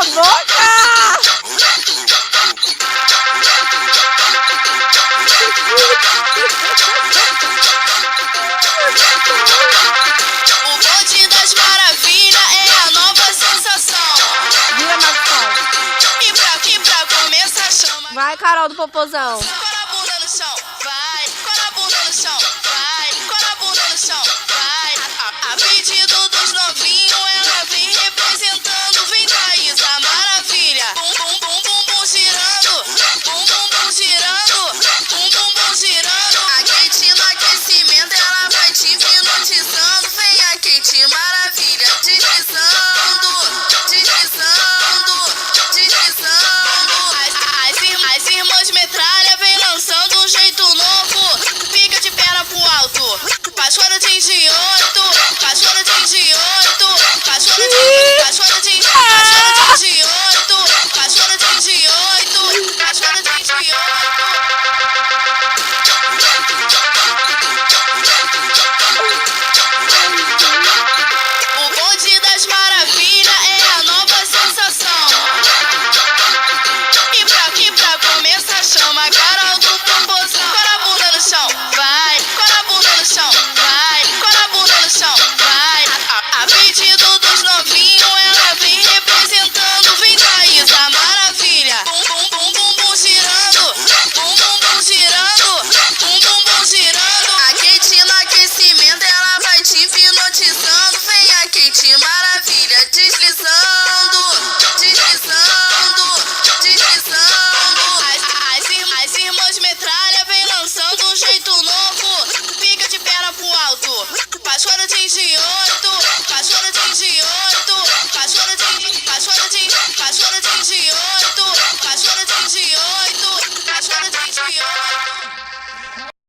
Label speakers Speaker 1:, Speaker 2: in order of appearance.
Speaker 1: a boca!
Speaker 2: O bonde das maravilhas é a nova sensação.
Speaker 1: Vira, Marcos.
Speaker 2: E pra começar, chama.
Speaker 1: Vai, Carol do Popozão.
Speaker 2: Cola a bunda no chão, vai. Cola a bunda no chão, vai. Cola a bunda no chão, vai. A pedido dos novinhos, ela vem representando. Vem, Thaís, a maravilha. Bum, bum, bum, bum, bum, girando. Bum, bum, bum, girando. Bum, bum, bum, girando. A Kate no aquecimento, ela vai te hipnotizando. Vem a Kate maravilha, deslizando, deslizando, deslizando. As irmãs metralha vem lançando um jeito novo. Fica de perna pro alto. Pastora de 18, pastora de 18, pastora de 18, pastora de 18, pastora de 18, pastora de 18. O bonde das maravilhas é a nova sensação. E pra começar, chama a Carol do Popozão. Cola a bunda no chão, vai. Cola a bunda no chão, vai. Cola a bunda no chão, vai. A pedido dos novinhos, ela vem representando. Vem, Thaís, a maravilha. Bum, bum, bum, bum, bum, girando. Bum, bum, bum, girando. Bum, bum, bum, girando. A Kate no aquecimento, ela vai te hipnotizando. Vem a Kate maravilha, deslizando, deslizando, deslizando. As irmãs metralha vem lançando um jeito novo. Fica de perna pro alto. Pastora de 18.